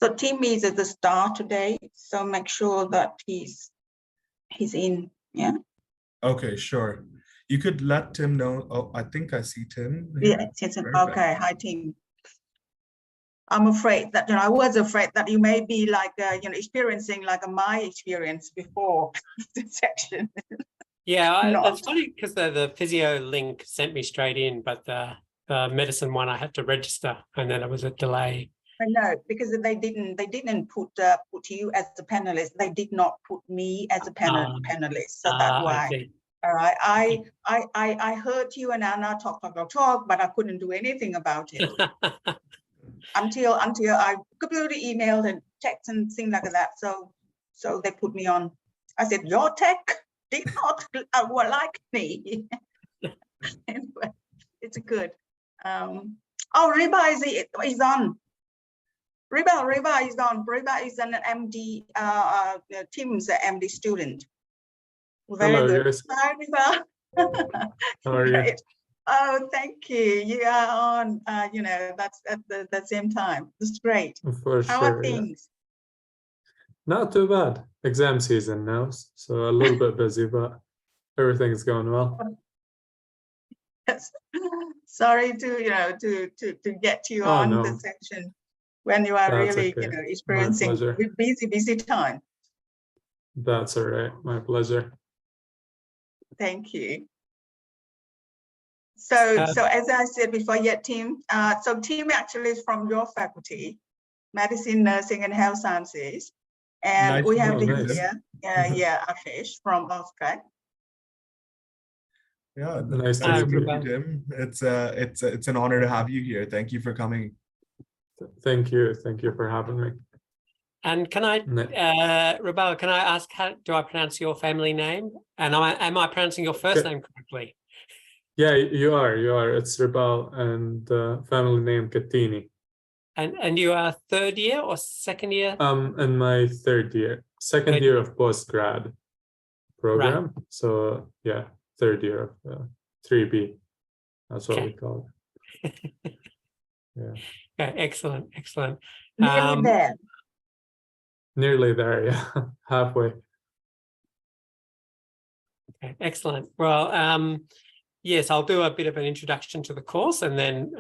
So Tim is at the start today, so make sure that he's in. Yeah. Okay, sure. You could let Tim know. Oh, I think I see Tim Yeah. here. Okay. Hi, Tim. I'm afraid that I was afraid that you may be like experiencing like my experience before the section. Yeah, it's funny because the physio link sent me straight in, but the medicine one I had to register, and then there was a delay. I know, because they didn't put you as the panelist. They did not put me as a panelist, so that's why. All right, I heard you and Anna talk, but I couldn't do anything about it until I completely emailed and text and things like that. So they put me on. I said, your tech did not like me. Anyway, it's good. Riba is on. Riba is on. Riba is an MD, Tim's MD student. Very Hello, good. yes. Hi, Riba. How are you? Oh, thank you. You are on, that's at the same time. That's great. For How sure, are things? Not too bad. Exam season now, so a little bit busy, but everything's going well. Yes. Sorry to get you on no. the section when you are That's really, okay. experiencing busy time. That's all right. My pleasure. Thank you. So as I said before, Tim. So Tim actually is from your faculty, Medicine, Nursing, and Health Sciences, and we have here, Ashish from Australia. Yeah, nice to meet you, Tim. It's an honor to have you here. Thank you for coming. Thank you for having me. And can I, Rubal, can I ask, how do I pronounce your family name? And am I pronouncing your first name correctly? Yeah, you are. It's Rubal, and family name Kattini. And you are third year or second year? In my third year, second year of postgrad program. Right. So yeah, third year of 3B. That's what we call it. Yeah. Okay, excellent. Nearly there. Nearly there, yeah. Halfway. Okay, excellent. Well, yes, I'll do a bit of an introduction to the course, and then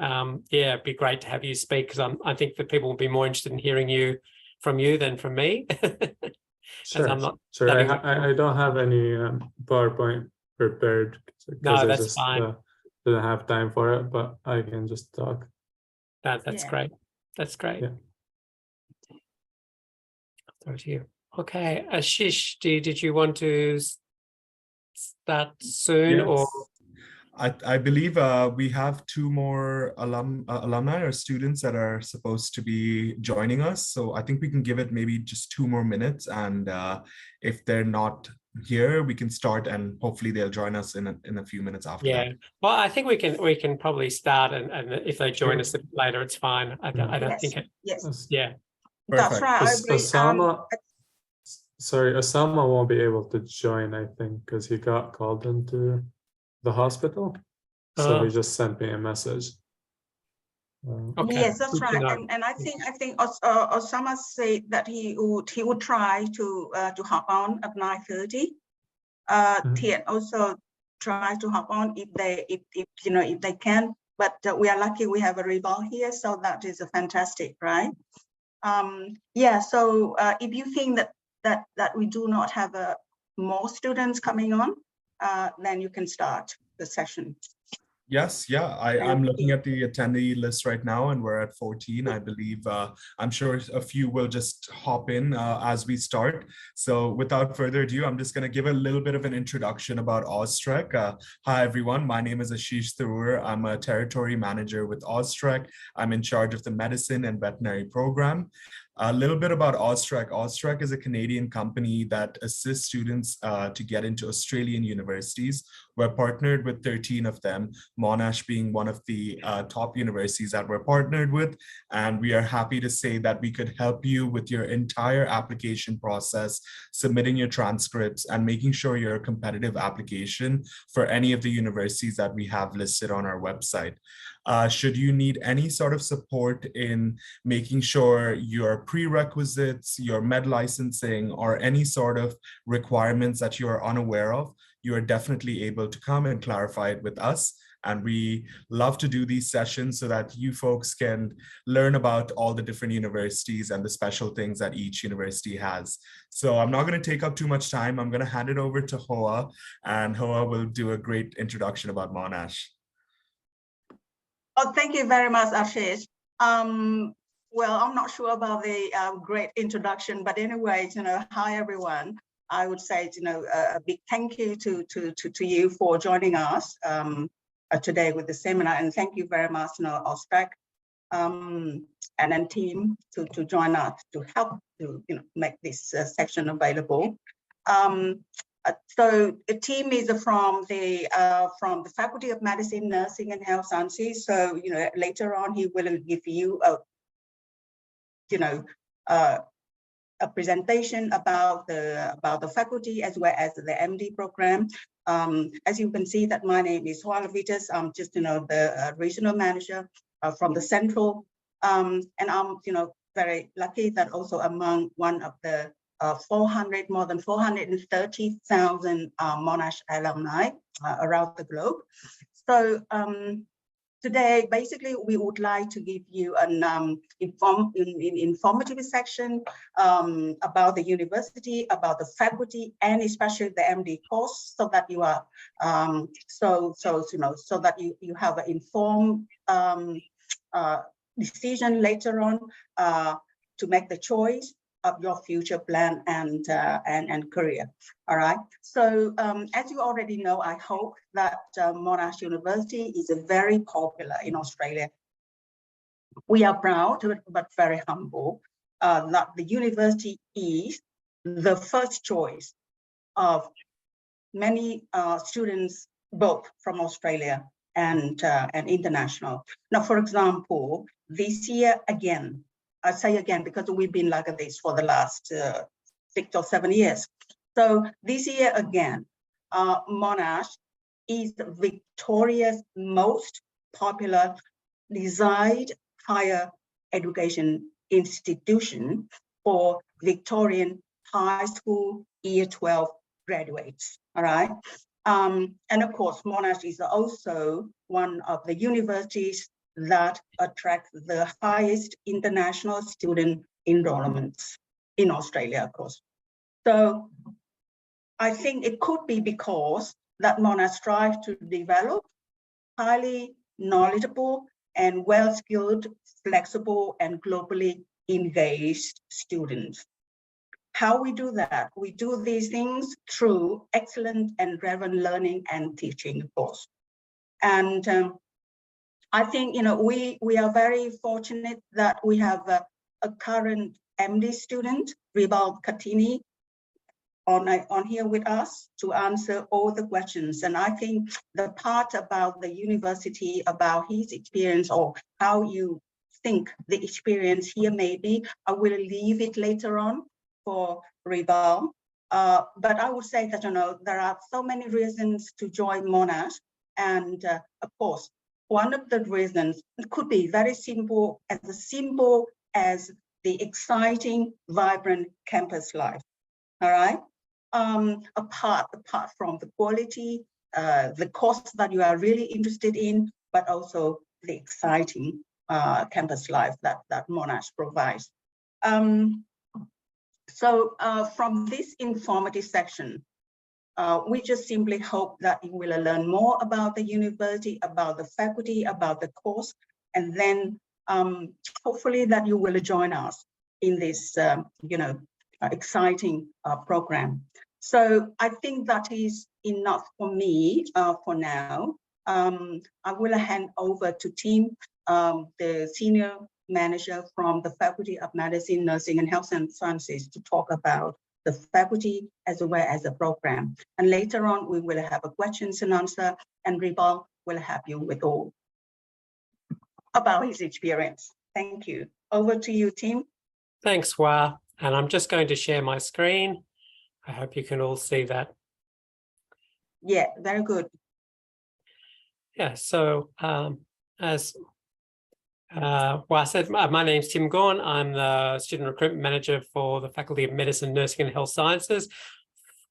it'd be great to have you speak, because I think that people will be more interested in hearing from you than from me. Sure. I don't have any PowerPoint prepared because I just didn't have time for it, but I can just talk. That's great. That's great. Yeah. Over to you. Okay, Ashish, did you want to start soon? Yes. Or I believe we have two more alumni or students that are supposed to be joining us. So I think we can give it maybe just 2 more minutes, and if they're not here, we can start, and hopefully they'll join us in a few minutes after that. Well, I think we can probably start, and if they join us a bit later, it's fine. I don't think it. Yes. Yeah. Perfect. That's right. I agree. Osama won't be able to join, I think, because he got called into the hospital. So he just sent me a message. Okay. Yes, that's right. And I think Osama said that he would try to hop on at 9:30. Tian also try to hop on if they can. But we are lucky we have a rival here, so that is a fantastic, right? So if you think that we do not have more students coming on, then you can start the session. Yes, I'm looking at the attendee list right now, and we're at 14. I believe I'm sure a few will just hop in as we start. So without further ado, I'm just going to give a little bit of an introduction about Austrec. Hi everyone, my name is Ashish Tharoor. I'm a territory manager with Austrec. I'm in charge of the medicine and veterinary program. A little bit about Austrec. Austrec is a Canadian company that assists students to get into Australian universities. We're partnered with 13 of them, Monash being one of the top universities that we're partnered with. And we are happy to say that we could help you with your entire application process, submitting your transcripts and making sure you're a competitive application for any of the universities that we have listed on our website. Should you need any sort of support in making sure your prerequisites, your med licensing, or any sort of requirements that you are unaware of, you are definitely able to come and clarify it with us. And we love to do these sessions so that you folks can learn about all the different universities and the special things that each university has. So I'm not going to take up too much time. I'm going to hand it over to Hoa, and Hoa will do a great introduction about Monash. Oh, thank you very much, Ashish. Well, I'm not sure about the great introduction, but anyway, hi everyone. I would say, a big thank you to you for joining us today with the seminar, and thank you very much, Austrac and then team to join us to help to make this section available. So the team is from the Faculty of Medicine, Nursing and Health Sciences. So later on he will give you a presentation about the faculty as well as the MD program. As you can see, that my name is Hoa Levitas. I'm just the regional manager from the central, and I'm very lucky that also among one of the more than 430,000 Monash alumni around the globe. So today, basically, we would like to give you an informative section about the university, about the faculty, and especially the MD course, so that you are so that you have an informed decision later on to make the choice of your future plan and career. All right. So as you already know, I hope that Monash University is very popular in Australia. We are proud but very humble that the university is the first choice of many students, both from Australia and international. Now, for example, this year again, I say again because we've been like this for the last 6 or 7 years. So this year again, Monash is Victoria's most popular designed higher education institution for Victorian high school year 12 graduates. All right. And of course, Monash is also one of the universities that attract the highest international student enrollments in Australia, of course. So I think it could be because that Monash strives to develop highly knowledgeable and well-skilled, flexible and globally engaged students. How we do that? We do these things through excellent and relevant learning and teaching, of course. And I think, we are very fortunate that we have a current MD student, Ribal Katini, on here with us to answer all the questions. And I think the part about the university, about his experience or how you think the experience here may be, I will leave it later on for Ribal. But I would say that, there are so many reasons to join Monash. And of course, one of the reasons could be very simple as the exciting, vibrant campus life. All right. Apart from the quality, the course that you are really interested in, but also the exciting campus life that Monash provides. So from this informative section, we just simply hope that you will learn more about the university, about the faculty, about the course, and then hopefully that you will join us in this, exciting program. So I think that is enough for me for now. I will hand over to Tim, the senior manager from the Faculty of Medicine, Nursing and Health Sciences, to talk about the faculty, as well as the program. And later on, we will have a questions and answer, and Ribal will help you with all about his experience. Thank you. Over to you, Tim. Thanks, Wah. And I'm just going to share my screen. I hope you can all see that. Yeah, very good. Yeah, so as Wah said, my name's Tim Gawn. I'm the Student Recruitment Manager for the Faculty of Medicine, Nursing and Health Sciences.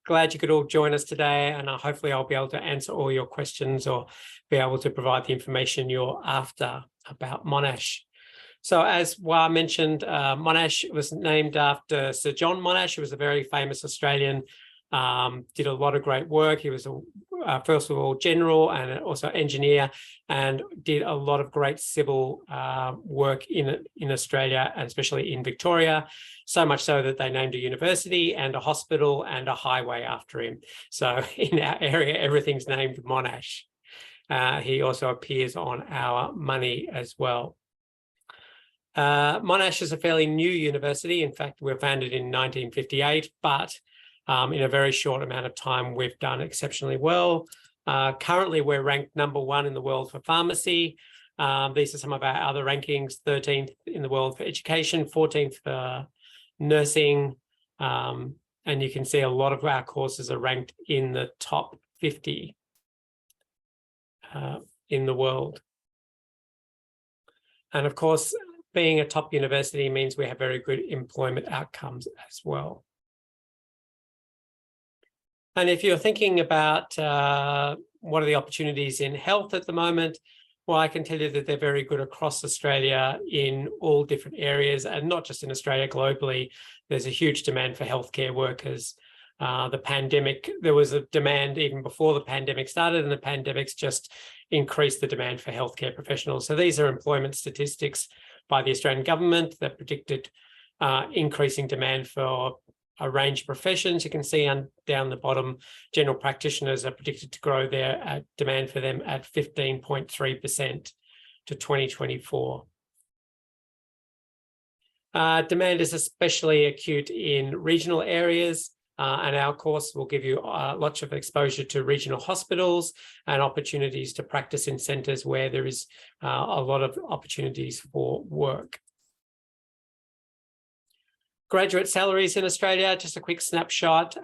Glad you could all join us today, and hopefully I'll be able to answer all your questions or be able to provide the information you're after about Monash. So as Wah mentioned, Monash was named after Sir John Monash, who was a very famous Australian, did a lot of great work. He was, first of all, general and also engineer, and did a lot of great civil work in Australia, and especially in Victoria, so much so that they named a university and a hospital and a highway after him. So in our area, everything's named Monash. He also appears on our money as well. Monash is a fairly new university. In fact, we were founded in 1958, but in a very short amount of time, we've done exceptionally well. Currently, we're ranked #1 in the world for pharmacy. These are some of our other rankings: 13th in the world for education, 14th for nursing. And you can see a lot of our courses are ranked in the top 50 in the world. And of course, being a top university means we have very good employment outcomes as well. And if you're thinking about what are the opportunities in health at the moment, well, I can tell you that they're very good across Australia in all different areas, and not just in Australia, globally. There's a huge demand for healthcare workers. The pandemic, there was a demand even before the pandemic started, and the pandemic's just increased the demand for healthcare professionals. So these are employment statistics by the Australian government that predicted increasing demand for a range of professions. You can see down the bottom, general practitioners are predicted to grow their demand for them at 15.3% to 2024. Demand is especially acute in regional areas, and our course will give you lots of exposure to regional hospitals and opportunities to practice in centres where there is a lot of opportunities for work. Graduate salaries in Australia, just a quick snapshot.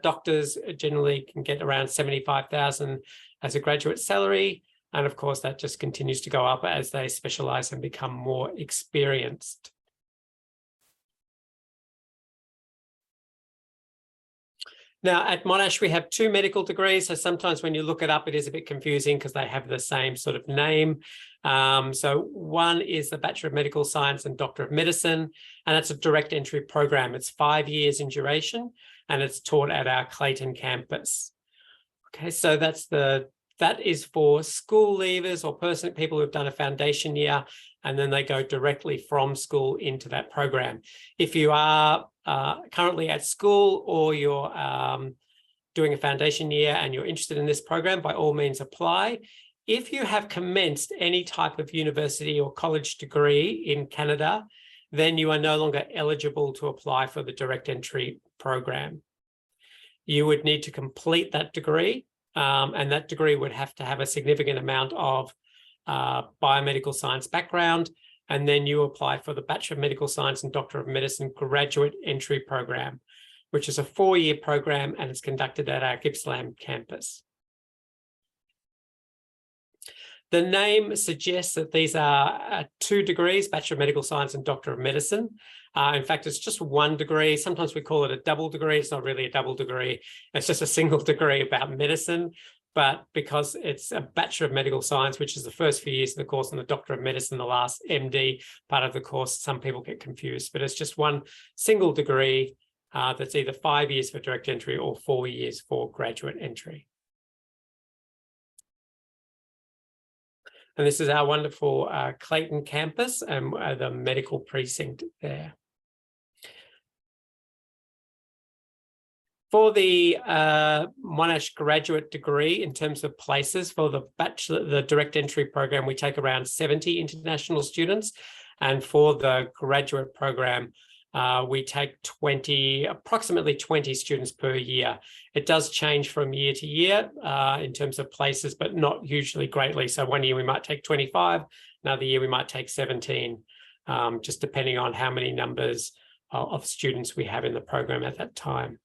Doctors generally can get around 75,000 as a graduate salary. And of course, that just continues to go up as they specialise and become more experienced. Now, at Monash, we have 2 medical degrees. So sometimes when you look it up, it is a bit confusing because they have the same sort of name. So one is the Bachelor of Medical Science and Doctor of Medicine, and it's a direct entry program. It's 5 years in duration, and it's taught at our Clayton campus. Okay, so that is for school leavers or people who've done a foundation year, and then they go directly from school into that program. If you are currently at school or you're doing a foundation year and you're interested in this program, by all means apply. If you have commenced any type of university or college degree in Canada, then you are no longer eligible to apply for the direct entry program. You would need to complete that degree, and that degree would have to have a significant amount of biomedical science background, and then you apply for the Bachelor of Medical Science and Doctor of Medicine graduate entry program, which is a 4-year program, and it's conducted at our Gippsland campus. The name suggests that these are 2 degrees, Bachelor of Medical Science and Doctor of Medicine. In fact, it's just 1 degree. Sometimes we call it a double degree. It's not really a double degree. It's just a single degree about medicine. But because it's a Bachelor of Medical Science, which is the first few years of the course, and the Doctor of Medicine, the last MD part of the course, some people get confused. But it's just 1 single degree that's either 5 years for direct entry or 4 years for graduate entry. And this is our wonderful Clayton campus and the medical precinct there. For the Monash graduate degree, in terms of places for the direct entry program, we take around 70 international students. And for the graduate program, We take approximately 20 students per year. It does change from year to year in terms of places, but not hugely greatly. So one year we might take 25, another year we might take 17, just depending on how many numbers of students we have in the program at that time.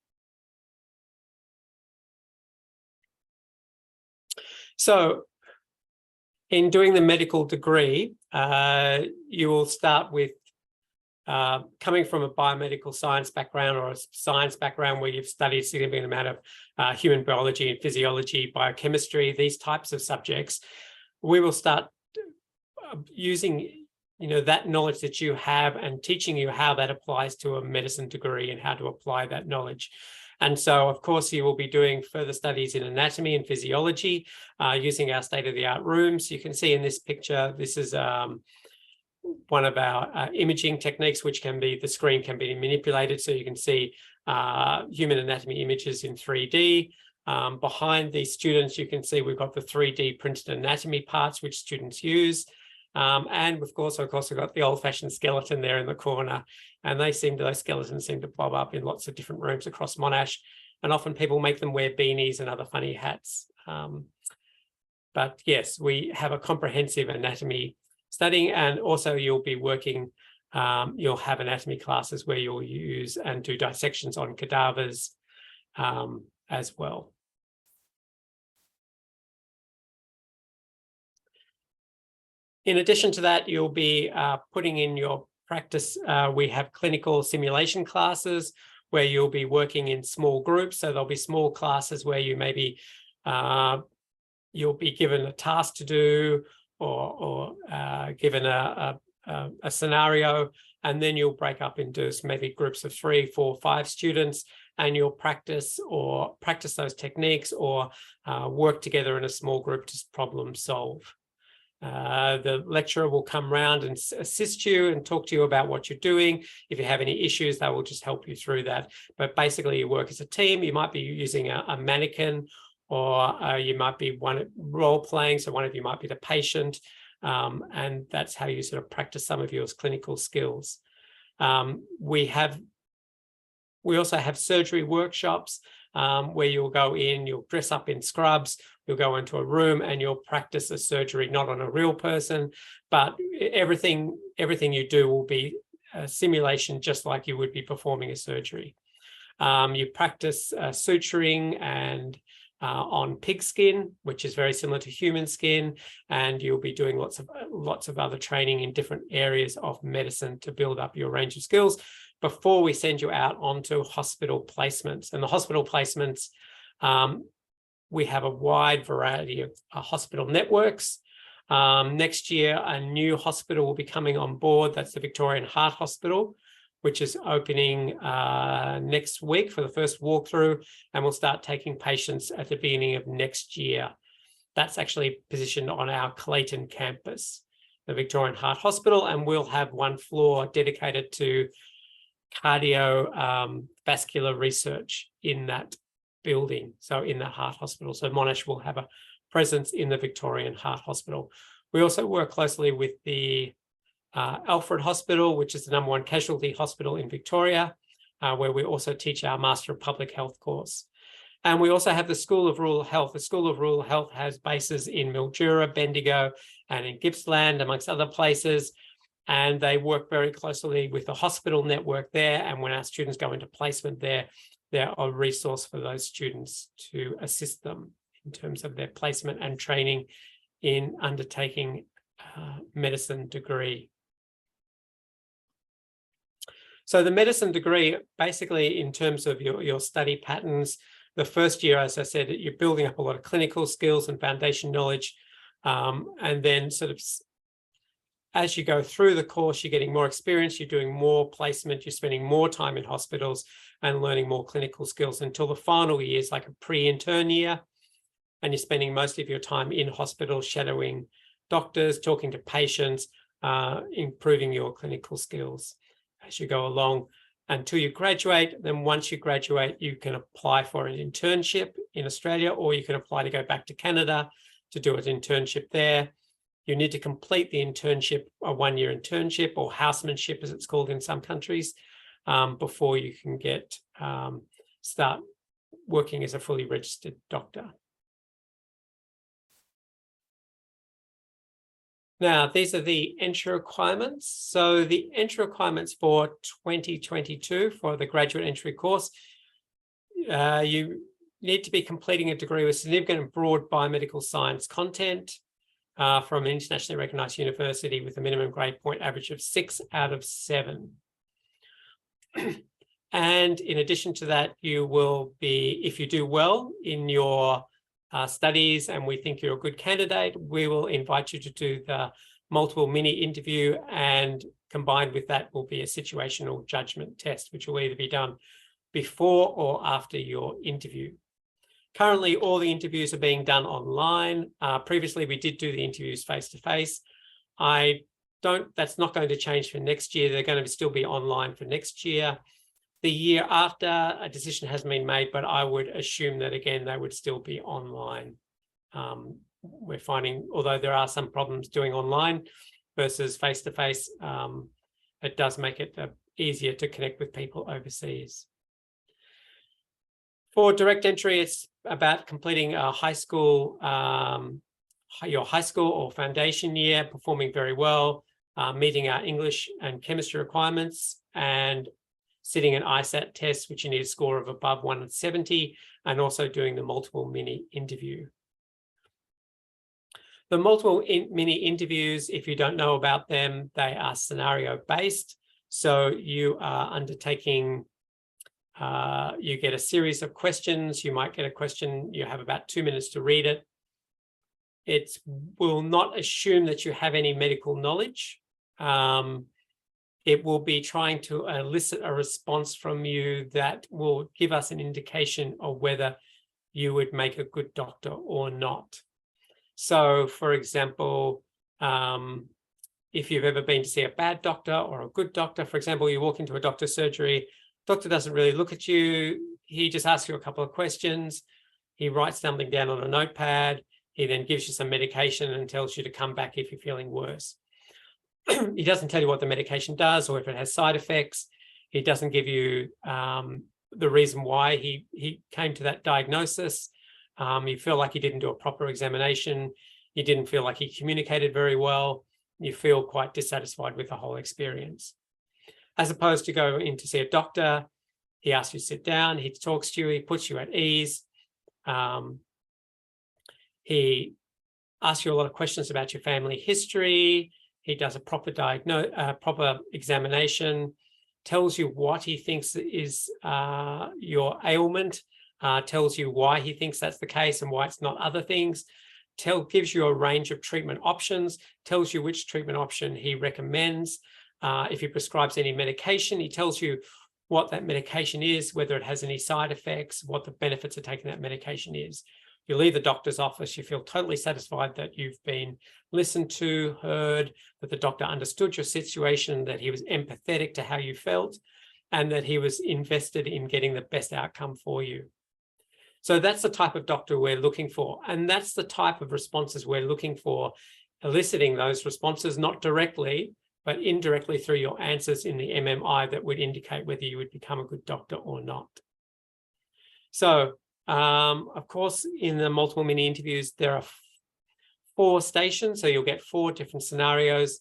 So in doing the medical degree, you will start with coming from a biomedical science background or a science background where you've studied a significant amount of human biology and physiology, biochemistry, these types of subjects. We will start using that knowledge that you have and teaching you how that applies to a medicine degree and how to apply that knowledge. And so, of course, you will be doing further studies in anatomy and physiology using our state-of-the-art rooms. You can see in this picture, this is one of our imaging techniques, which the screen can be manipulated. So you can see human anatomy images in 3D. Behind these students, you can see we've got the 3D printed anatomy parts, which students use. And of course, we've got the old-fashioned skeleton there in the corner. And those skeletons seem to bob up in lots of different rooms across Monash. And often people make them wear beanies and other funny hats. But yes, we have a comprehensive anatomy studying, and also you'll be working, you'll have anatomy classes where you'll use and do dissections on cadavers as well. In addition to that, you'll be putting in your practice. We have clinical simulation classes where you'll be working in small groups. So there'll be small classes where you maybe you'll be given a task to do or given a scenario, and then you'll break up into maybe groups of 3, 4, 5 students, and you'll practice those techniques or work together in a small group to problem solve. The lecturer will come round and assist you and talk to you about what you're doing. If you have any issues, they will just help you through that. But basically, you work as a team. You might be using a mannequin, or you might be role playing. So one of you might be the patient. And that's how you sort of practice some of your clinical skills. We also have surgery workshops where you'll go in, you'll dress up in scrubs, you'll go into a room and you'll practice a surgery, not on a real person, but everything you do will be a simulation, just like you would be performing a surgery. You practice suturing and on pig skin, which is very similar to human skin, and you'll be doing lots of other training in different areas of medicine to build up your range of skills before we send you out onto hospital placements. And the hospital placements, we have a wide variety of hospital networks. Next year, a new hospital will be coming on board. That's the Victorian Heart Hospital, which is opening next week for the first walkthrough, and we'll start taking patients at the beginning of next year. That's actually positioned on our Clayton campus, the Victorian Heart Hospital, and we'll have one floor dedicated to cardiovascular research in that building, so in the heart hospital. So Monash will have a presence in the Victorian Heart Hospital. We also work closely with the Alfred Hospital, which is the #1 casualty hospital in Victoria, where we also teach our Master of Public Health course. And we also have the School of Rural Health. The School of Rural Health has bases in Mildura, Bendigo, and in Gippsland, amongst other places. And they work very closely with the hospital network there. And when our students go into placement there, they're a resource for those students to assist them in terms of their placement and training in undertaking medicine degree. So the medicine degree, basically in terms of your study patterns, the first year, as I said, you're building up a lot of clinical skills and foundation knowledge. And then sort of as you go through the course, you're getting more experience, you're doing more placement, you're spending more time in hospitals and learning more clinical skills until the final year is like a pre-intern year. And you're spending most of your time in hospitals, shadowing doctors, talking to patients, improving your clinical skills as you go along until you graduate. Then once you graduate, you can apply for an internship in Australia, or you can apply to go back to Canada to do an internship there. You need to complete the internship, a 1-year internship, or housemanship as it's called in some countries. before you can get start working as a fully registered doctor. Now, these are the entry requirements. So the entry requirements for 2022 for the graduate entry course, you need to be completing a degree with significant and broad biomedical science content from an internationally recognized university with a minimum grade point average of 6 out of 7. And in addition to that, you will be, if you do well in your studies and we think you're a good candidate, we will invite you to do the multiple mini interview, and combined with that will be a situational judgment test, which will either be done before or after your interview. Currently, all the interviews are being done online. Previously, we did do the interviews face-to-face. That's not going to change for next year. They're going to still be online for next year. The year after, a decision hasn't been made, but I would assume that, again, they would still be online. We're finding, although there are some problems doing online versus face-to-face, it does make it easier to connect with people overseas. For direct entry, it's about completing a high school, your high school or foundation year, performing very well, meeting our English and chemistry requirements, and sitting an ISAT test, which you need a score of above 170, and also doing the multiple mini interview. The multiple mini interviews, if you don't know about them, they are scenario-based. So you are undertaking, you get a series of questions. You might get a question, you have about 2 minutes to read it. It will not assume that you have any medical knowledge. It will be trying to elicit a response from you that will give us an indication of whether you would make a good doctor or not. So, for example, if you've ever been to see a bad doctor or a good doctor, for example, you walk into a doctor's surgery, doctor doesn't really look at you. He just asks you a couple of questions. He writes something down on a notepad. He then gives you some medication and tells you to come back if you're feeling worse. He doesn't tell you what the medication does or if it has side effects. He doesn't give you the reason why he came to that diagnosis. You feel like he didn't do a proper examination. You didn't feel like he communicated very well. You feel quite dissatisfied with the whole experience. As opposed to go in to see a doctor, he asks you to sit down, he talks to you, he puts you at ease. He asks you a lot of questions about your family history. He does a proper proper examination, tells you what he thinks is your ailment, tells you why he thinks that's the case and why it's not other things, gives you a range of treatment options, tells you which treatment option he recommends. If he prescribes any medication, he tells you what that medication is, whether it has any side effects, what the benefits of taking that medication is. You leave the doctor's office, you feel totally satisfied that you've been listened to, heard, that the doctor understood your situation, that he was empathetic to how you felt, and that he was invested in getting the best outcome for you. So that's the type of doctor we're looking for. And that's the type of responses we're looking for, eliciting those responses, not directly, but indirectly through your answers in the MMI that would indicate whether you would become a good doctor or not. So, of course, in the multiple mini interviews, there are 4 stations, so you'll get 4 different scenarios.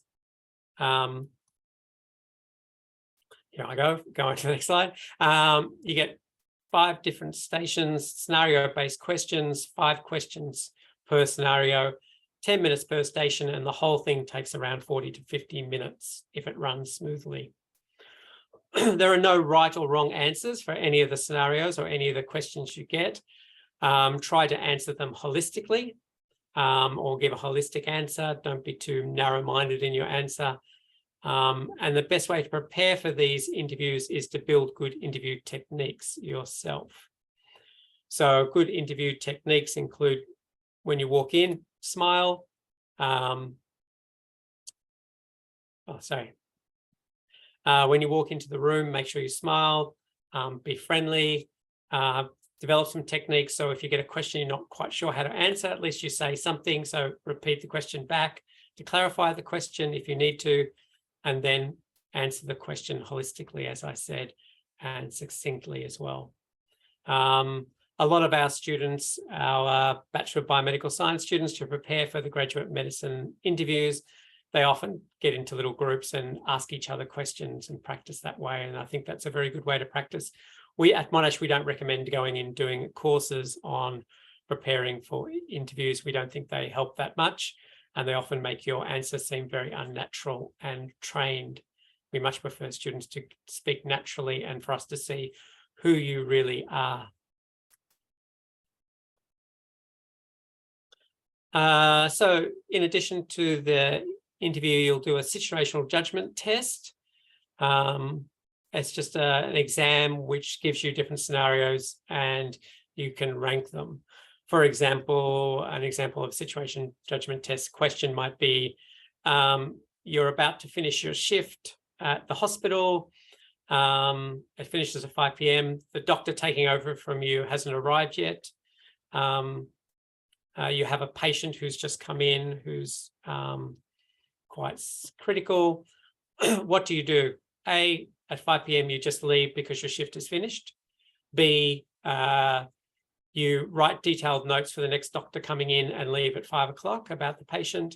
Here I go, going to the next slide. You get 5 different stations, scenario-based questions, 5 questions per scenario, 10 minutes per station, and the whole thing takes around 40 to 50 minutes if it runs smoothly. There are no right or wrong answers for any of the scenarios or any of the questions you get. Try to answer them holistically or give a holistic answer. Don't be too narrow-minded in your answer. And the best way to prepare for these interviews is to build good interview techniques yourself. So good interview techniques include when you walk in, smile. When you walk into the room, make sure you smile, be friendly, develop some techniques. So if you get a question you're not quite sure how to answer, at least you say something. So repeat the question back to clarify the question if you need to, and then answer the question holistically, as I said, and succinctly as well. A lot of our students, our Bachelor of Biomedical Science students, to prepare for the graduate medicine interviews, they often get into little groups and ask each other questions and practice that way. And I think that's a very good way to practice. We at Monash, we don't recommend going in doing courses on preparing for interviews. We don't think they help that much, and they often make your answers seem very unnatural and trained. We much prefer students to speak naturally and for us to see who you really are. So in addition to the interview, you'll do a situational judgment test. It's just an exam which gives you different scenarios and you can rank them. For example, an example of situation judgment test question might be, you're about to finish your shift at the hospital. It finishes at 5 p.m. The doctor taking over from you hasn't arrived yet. You have a patient who's just come in who's quite critical. What do you do? A, at 5 p.m. you just leave because your shift is finished. B, you write detailed notes for the next doctor coming in and leave at 5 o'clock about the patient.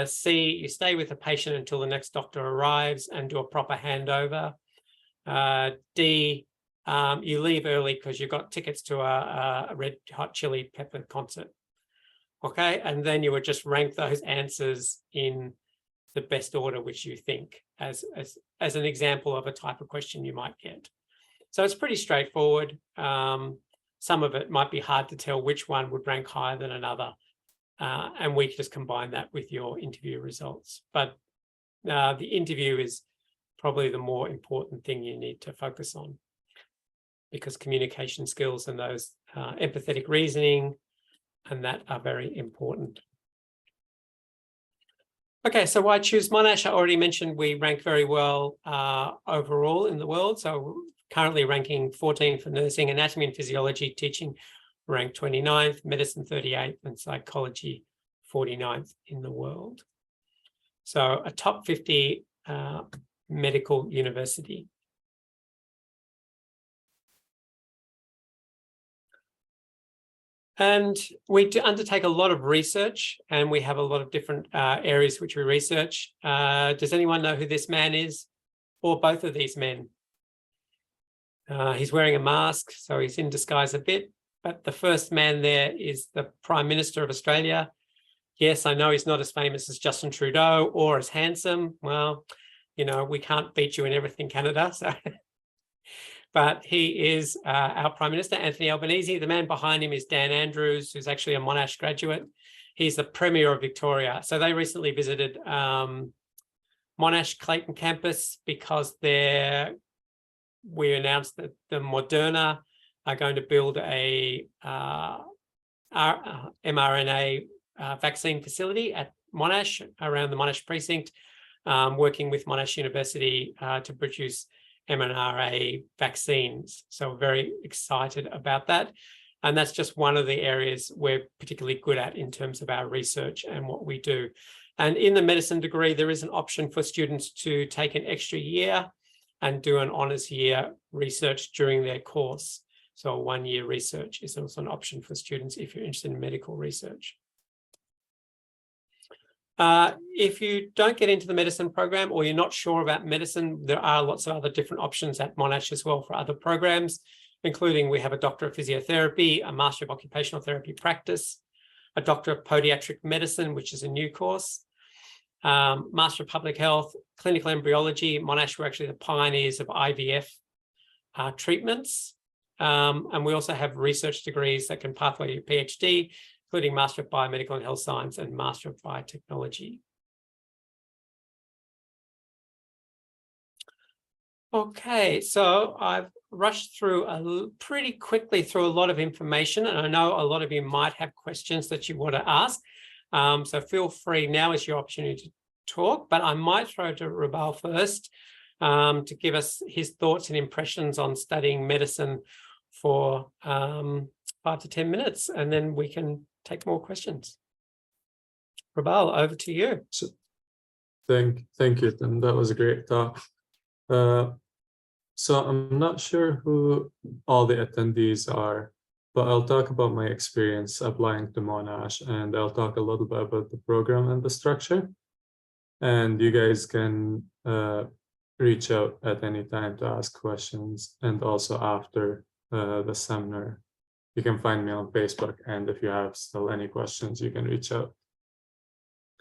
C, you stay with the patient until the next doctor arrives and do a proper handover. D, you leave early because you've got tickets to a Red Hot Chili Pepper concert. Okay, and then you would just rank those answers in the best order which you think as an example of a type of question you might get. So it's pretty straightforward. Some of it might be hard to tell which one would rank higher than another. And we just combine that with your interview results. But the interview is probably the more important thing you need to focus on, because communication skills and those empathetic reasoning and that are very important. Okay, so why choose Monash? I already mentioned we rank very well overall in the world. So we're currently ranking 14th for nursing, anatomy and physiology, teaching ranked 29th, medicine 38th, and psychology 49th in the world. So a top 50 medical university. And we undertake a lot of research, and we have a lot of different areas which we research. Does anyone know who this man is, or both of these men? He's wearing a mask, so he's in disguise a bit. But the first man there is the Prime Minister of Australia. Yes, I know he's not as famous as Justin Trudeau or as handsome. Well, you know, we can't beat you in everything, Canada. So. But he is our Prime Minister, Anthony Albanese. The man behind him is Dan Andrews, who's actually a Monash graduate. He's the Premier of Victoria. So they recently visited Monash Clayton campus because we announced that the Moderna are going to build a mRNA vaccine facility at Monash, around the Monash precinct, working with Monash University to produce mRNA vaccines. So we're very excited about that. And that's just one of the areas we're particularly good at in terms of our research and what we do. And in the medicine degree, there is an option for students to take an extra year and do an honours year research during their course. So 1 year research is also an option for students if you're interested in medical research. If you don't get into the medicine program or you're not sure about medicine, there are lots of other different options at Monash as well for other programs, including we have a Doctor of Physiotherapy, a Master of Occupational Therapy Practice, a Doctor of Podiatric Medicine, which is a new course, Master of Public Health, Clinical Embryology. Monash were actually the pioneers of IVF treatments. And we also have research degrees that can pathway your PhD, including Master of Biomedical and Health Science and Master of Biotechnology. Okay, so I've rushed through pretty quickly through a lot of information, and I know a lot of you might have questions that you want to ask. So feel free, now is your opportunity to talk, but I might throw to Rabal first to give us his thoughts and impressions on studying medicine for 5 to 10 minutes, and then we can take more questions. Rabal, over to you. Thank you, Tim. That was a great talk. So I'm not sure who all the attendees are, but I'll talk about my experience applying to Monash, and I'll talk a little bit about the program and the structure. And you guys can reach out at any time to ask questions, and also after the seminar. You can find me on Facebook, and if you have still any questions, you can reach out.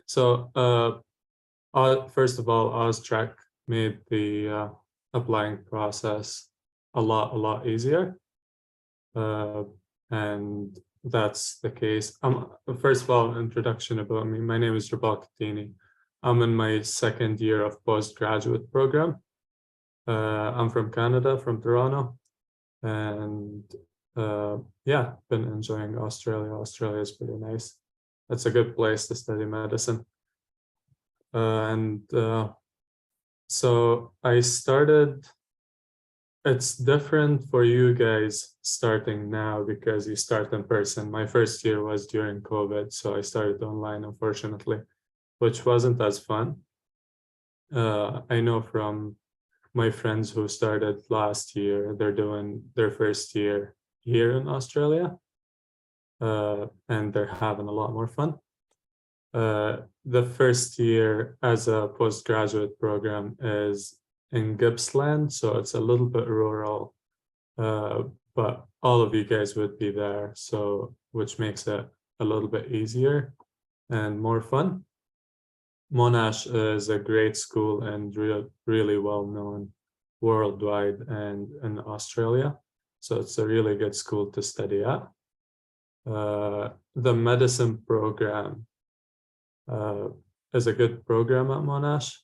So first of all, OzTrack made the applying process a lot easier. And that's the case. First of all, introduction about me. My name is Jabal Katini. I'm in my second year of postgraduate program. I'm from Canada, from Toronto. And yeah, been enjoying Australia. Australia is pretty nice. It's a good place to study medicine. So I started, it's different for you guys starting now because you start in person. My first year was during COVID, so I started online, unfortunately, which wasn't as fun. I know from my friends who started last year, they're doing their first year here in Australia, and they're having a lot more fun. The first year as a postgraduate program is in Gippsland, so it's a little bit rural, but all of you guys would be there, so which makes it a little bit easier and more fun. Monash is a great school and really well known worldwide and in Australia, so it's a really good school to study at. The medicine program is a good program at Monash,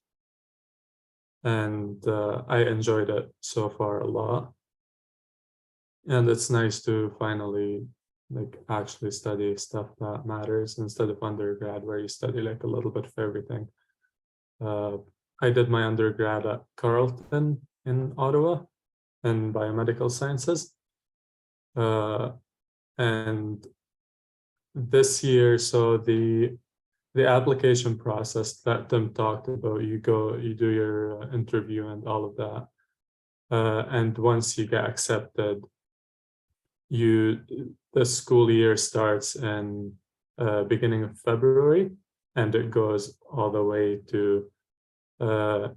and I enjoyed it so far a lot. And it's nice to finally actually study stuff that matters instead of undergrad where you study like a little bit of everything. I did my undergrad at Carleton in Ottawa in biomedical sciences. And this year, so the application process that Tim talked about, you do your interview and all of that. And once you get accepted, the school year starts in beginning of February, and it goes all the way to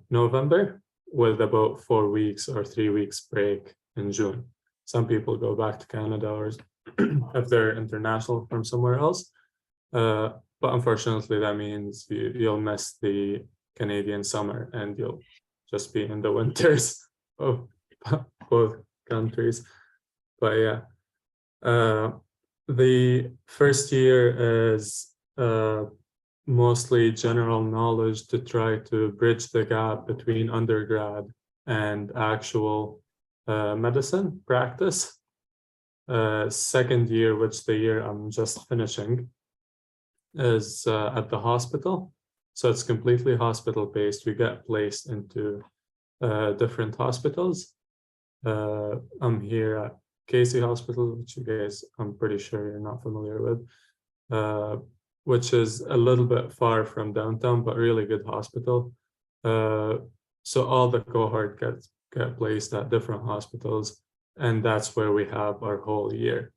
November, with about 4 weeks or 3 weeks break in June. Some people go back to Canada, or if they're international from somewhere else. But unfortunately, that means you'll miss the Canadian summer and you'll just be in the winters of both countries. But yeah, the first year is mostly general knowledge to try to bridge the gap between undergrad and actual medicine practice. Second year, which the year I'm just finishing, is at the hospital. So it's completely hospital based. We get placed into different hospitals. I'm here at Casey Hospital, which you guys, I'm pretty sure you're not familiar with, which is a little bit far from downtown, but really good hospital. So all the cohort get placed at different hospitals, and that's where we have our whole year.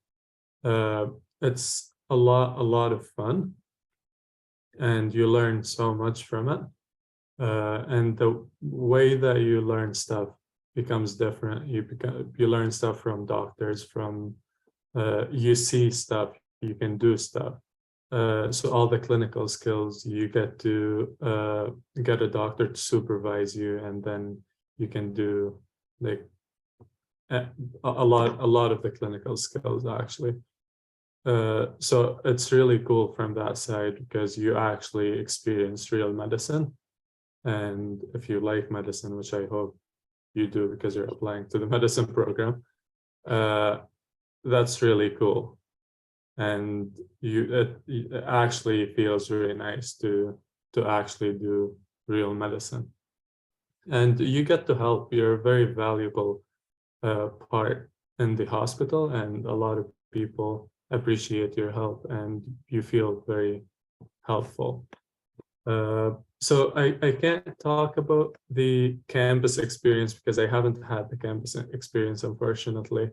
It's a lot of fun, and you learn so much from it. And the way that you learn stuff becomes different. You learn stuff from doctors, you see stuff, you can do stuff. So all the clinical skills, you get to get a doctor to supervise you, and then you can do like a lot of the clinical skills actually. So it's really cool from that side because you actually experience real medicine. And if you like medicine, which I hope you do because you're applying to the medicine program, that's really cool. And it actually feels really nice to actually do real medicine. And you get to help. You're a very valuable part in the hospital, and a lot of people appreciate your help and you feel very helpful. So I can't talk about the campus experience because I haven't had the campus experience, unfortunately,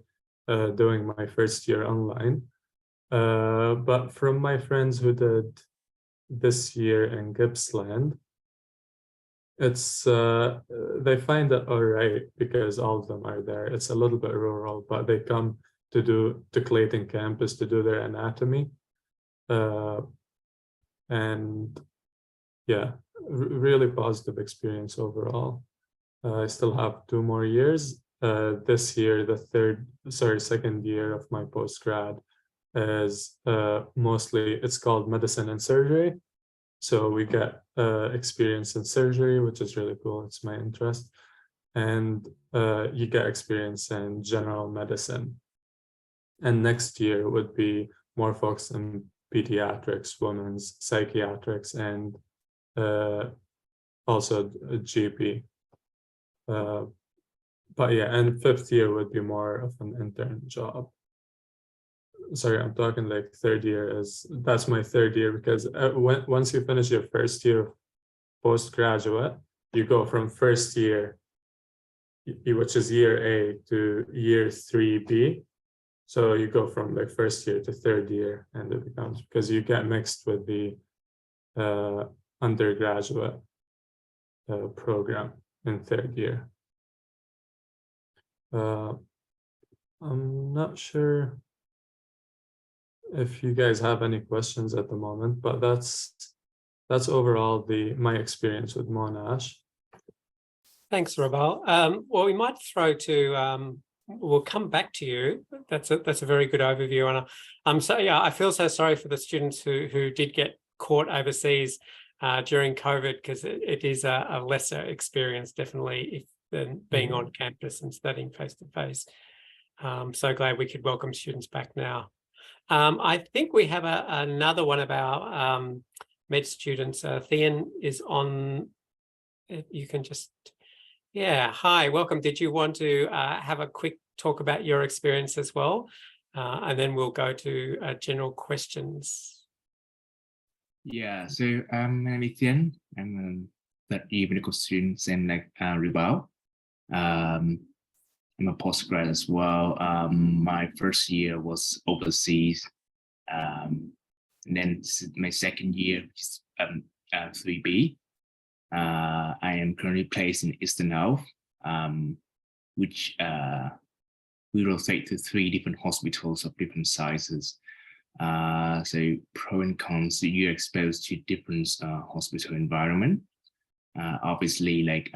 doing my first year online. But from my friends who did this year in Gippsland, it's they find it all right because all of them are there. It's a little bit rural, but they come to Clayton campus to do their anatomy. And yeah, really positive experience overall. I still have 2 more years. This year, second year of my postgrad is mostly, it's called medicine and surgery. So we get experience in surgery, which is really cool. It's my interest. And you get experience in general medicine. And next year would be more focused on pediatrics, women's psychiatrics, and also a GP. But yeah, and 5th year would be more of an intern job. Sorry, I'm talking like 3rd year that's my 3rd year, because once you finish your 1st year of postgraduate, you go from 1st year, which is year A, to year 3B. So you go from like 1st year to 3rd year, and it becomes, because you get mixed with the undergraduate program in 3rd year. I'm not sure if you guys have any questions at the moment, but that's overall my experience with Monash. Thanks, Rabal. Well, we might throw to we'll come back to you. That's a very good overview, and I feel so sorry for the students who did get caught overseas during COVID, because it is a lesser experience definitely than being on campus and studying face to face. So glad we could welcome students back now. I think we have another one of our med students. Thean is on. You can just, yeah, hi, welcome. Did you want to have a quick talk about your experience as well? And then we'll go to general questions. Yeah, so my name is Thian. I'm a 3rd year medical student, same like Ribao. I'm a postgrad as well. My 1st year was overseas. And then this is my 2nd year, which is 3B. I am currently placed in Eastern Health, which we rotate to 3 different hospitals of different sizes. So pro and cons, you're exposed to different hospital environment. Obviously, like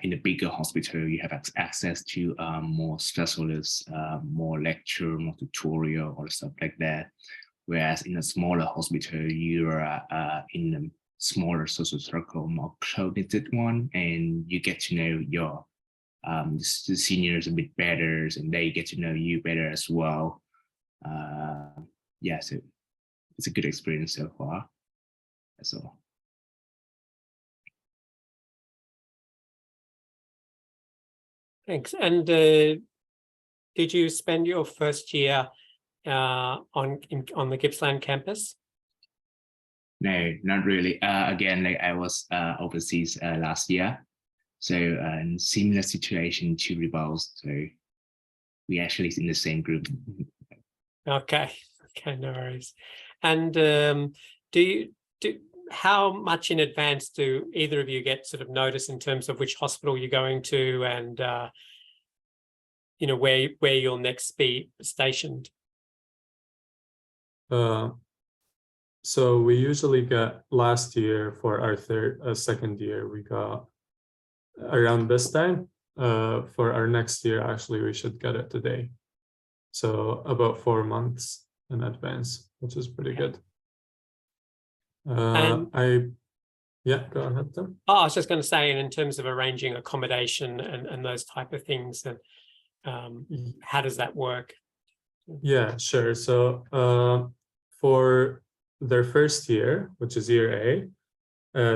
in a bigger hospital, you have access to more specialists, more lecture, more tutorial, or stuff like that. Whereas in a smaller hospital, you're in a smaller social circle, more close-knitted one, and you get to know your the seniors a bit better, and they get to know you better as well. Yeah, so it's a good experience so far. That's all. Thanks. And did you spend your 1st year on the Gippsland campus? No, not really. Again, like I was overseas last year, so similar situation to Rebels. So we actually in the same group. Okay, no worries. And how much in advance do either of you get sort of notice in terms of which hospital you're going to, and you know, where you'll next be stationed? So we usually get, last year for our 2nd year, we got around this time. For our next year, actually, we should get it today. So about 4 months in advance, which is pretty good. Yeah, go ahead, Tim. Oh, I was just going to say, and in terms of arranging accommodation and those type of things, and how does that work? Yeah, sure. So for their 1st year, which is year A,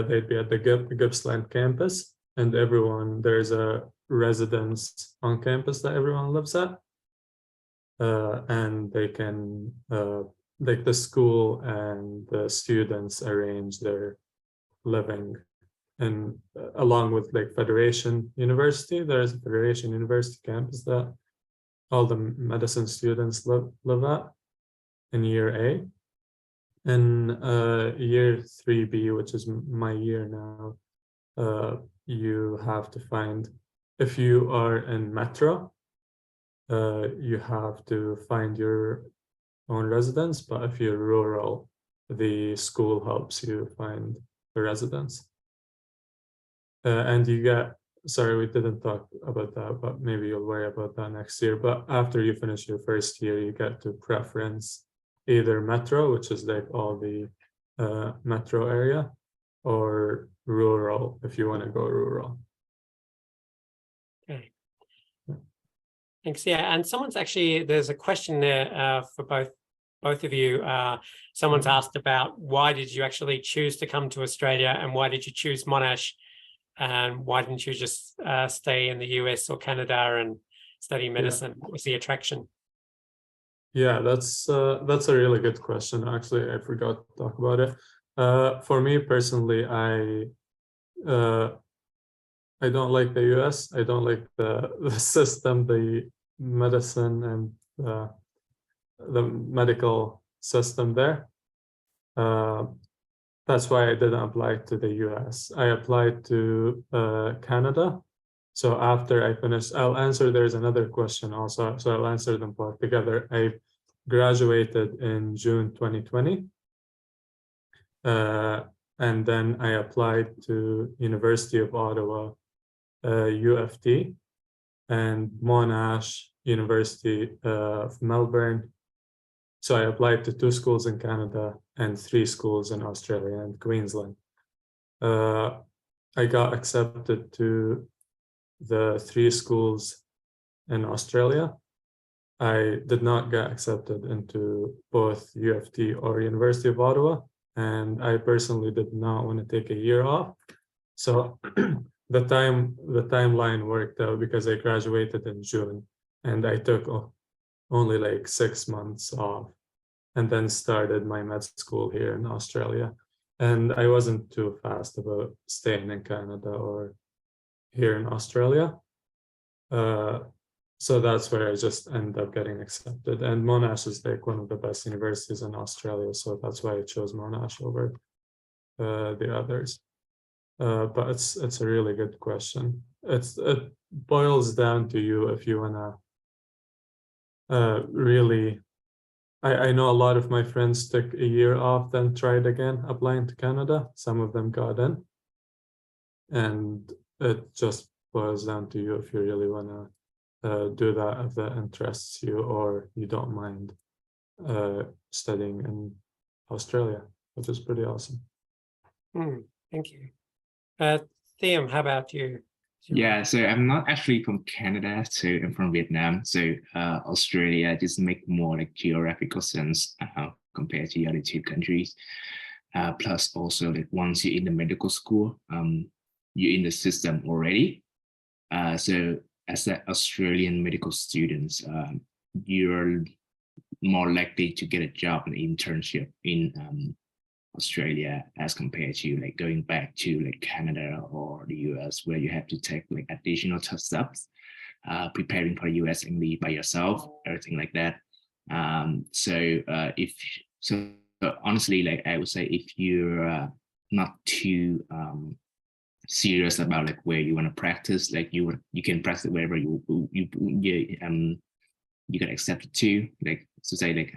they'd be at the Gippsland campus, and there's a residence on campus that everyone lives at. And they can, like the school and the students arrange their living in, along with like Federation University. There's a Federation University campus that all the medicine students live at in year A. In year 3B, which is my year now, you have to find, if you are in Metro, you have to find your own residence, but if you're rural, the school helps you find a residence. And you get, sorry, we didn't talk about that, but maybe you'll worry about that next year. But after you finish your first year, you get to preference either Metro, which is like all the metro area, or rural, if you want to go rural. Okay. Thanks. Yeah, and someone's actually, there's a question there for both of you. Someone's asked about why did you actually choose to come to Australia, and why did you choose Monash, and why didn't you just stay in the US or Canada and study medicine? What was the attraction? Yeah, that's a really good question. Actually, I forgot to talk about it. For me personally, I don't like the US. I don't like the system, the medicine, and the medical system there. That's why I didn't apply to the US. I applied to Canada. So after I finished, I'll answer, there's another question also, so I'll answer them both together. I graduated in June 2020. And then I applied to University of Ottawa, UFT, and Monash University of Melbourne. So I applied to 2 schools in Canada and 3 schools in Australia and Queensland. I got accepted to the 3 schools in Australia. I did not get accepted into both UFT or University of Ottawa, and I personally did not want to take a year off. So the timeline worked out because I graduated in June, and I took only like 6 months off, and then started my med school here in Australia. And I wasn't too fast about staying in Canada or here in Australia. So that's where I just ended up getting accepted. And Monash is like one of the best universities in Australia. So that's why I chose Monash over the others. But it's a really good question. It boils down to you if you wanna really, I know a lot of my friends took a year off, then tried again applying to Canada. Some of them got in. And it just boils down to you if you really wanna do that, if that interests you, or you don't mind studying in Australia, which is pretty awesome. Thank you. Thiam, how about you? Yeah, so I'm not actually from Canada, so I'm from Vietnam. So Australia just make more like geographical sense compared to the other 2 countries. Plus also like once you're in the medical school, you're in the system already. So as an Australian medical students, you're more likely to get a job and internship in Australia as compared to like going back to like Canada or the US, where you have to take like additional steps, preparing for US MD by yourself, everything like that. So honestly, like I would say, if you're not too serious about like where you want to practice, like you can practice wherever you get accepted to, like to say like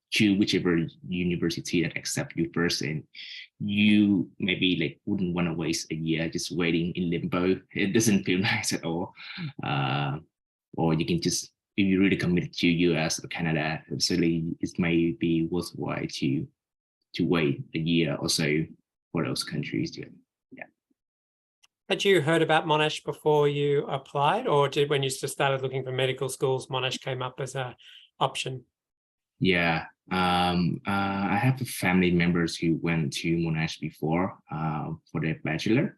choose whichever university that accept you first, and you maybe like wouldn't want to waste a year just waiting in limbo. It doesn't feel nice at all. Or you can just, if you really committed to US or Canada, absolutely it may be worthwhile to wait a year or so for those countries. Had you heard about Monash before you applied, or did when you just started looking for medical schools, Monash came up as an option? Yeah, I have family members who went to Monash before for their bachelor.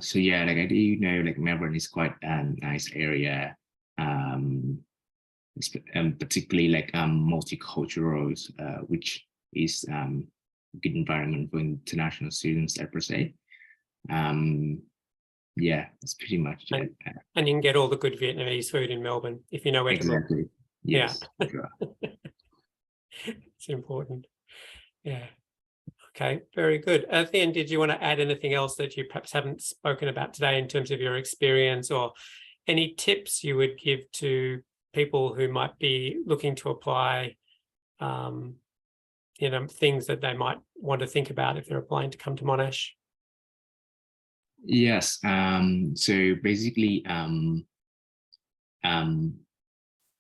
So yeah, like I do know, like Melbourne is quite a nice area, particularly like multicultural, which is good environment for international students per se. Yeah, that's pretty much it. And you can get all the good Vietnamese food in Melbourne if you know where to look. Exactly. Yes. Yeah. Sure. It's important. Yeah. Okay, very good. At the end, did you want to add anything else that you perhaps haven't spoken about today in terms of your experience, or any tips you would give to people who might be looking to apply, things that they might want to think about if they're applying to come to Monash? Yes. So basically,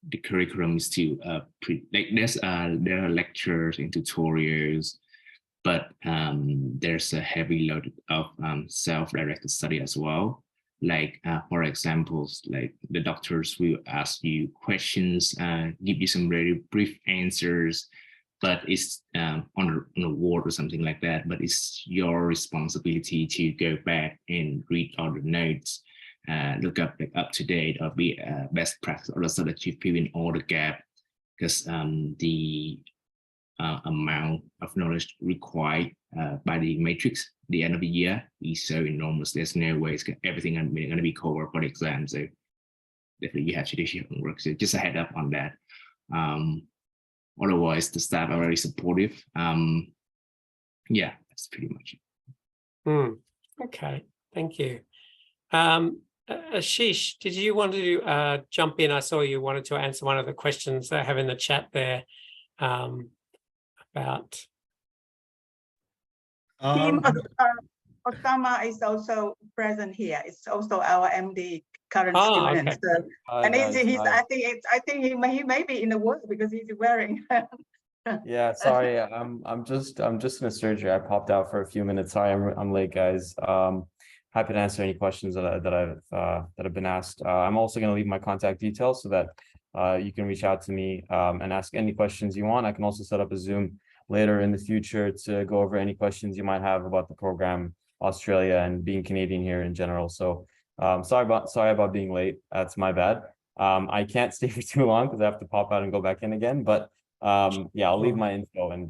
the curriculum is still there are lectures and tutorials, but there's a heavy load of self-directed study as well. Like for examples, like the doctors will ask you questions, give you some very brief answers, but it's on a word or something like that. But it's your responsibility to go back and read all the notes, look up up to date or be best practice, or so that you fill in all the gap, because the amount of knowledge required by the matrix at the end of the year is so enormous. There's no way everything going to be covered for the exam. So definitely you have to do your homework. So just a head up on that. Otherwise, the staff are very supportive. Yeah, that's pretty much it. Okay, thank you. Ashish, did you want to jump in? I saw you wanted to answer one of the questions I have in the chat there about. Team Osama is also present here. It's also our MD current student. Okay. So, and I think he may be in the work because he's wearing. Yeah, sorry, I'm just in a surgery. I popped out for a few minutes. Sorry, I'm late, guys. Happy to answer any questions that have been asked. I'm also going to leave my contact details so that you can reach out to me and ask any questions you want. I can also set up a Zoom later in the future to go over any questions you might have about the program, Australia, and being Canadian here in general. So sorry about being late. That's my bad. I can't stay for too long because I have to pop out and go back in again. But yeah, I'll leave my info, and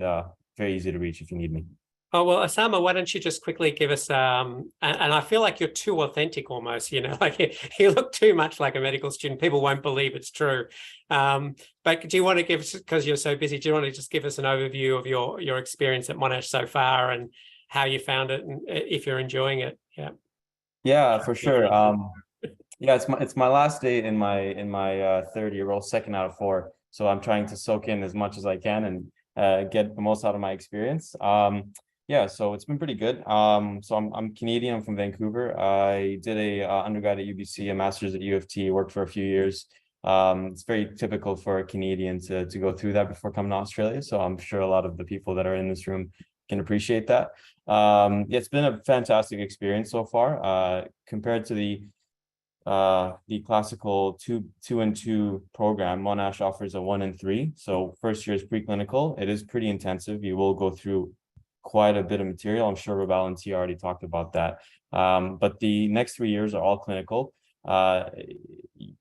very easy to reach if you need me. Oh, well, Osama, why don't you just quickly give us, and I feel like you're too authentic almost, like you look too much like a medical student. People won't believe it's true. But do you want to give us, because you're so busy, do you want to just give us an overview of your experience at Monash so far and how you found it and if you're enjoying it? Yeah. Yeah, for sure. Yeah, it's my last day in my third year role, 2nd out of 4. So I'm trying to soak in as much as I can and get the most out of my experience. Yeah, so it's been pretty good. So I'm Canadian. I'm from Vancouver. I did a undergrad at UBC, a master's at U of T. Worked for a few years. It's very typical for a Canadian to go through that before coming to Australia. So I'm sure a lot of the people that are in this room can appreciate that. It's been a fantastic experience so far. Compared to the classical 2-2 program, Monash offers a 1 and 3. So first year is preclinical. It is pretty intensive. You will go through quite a bit of material. I'm sure Raval and T already talked about that. But the next 3 years are all clinical.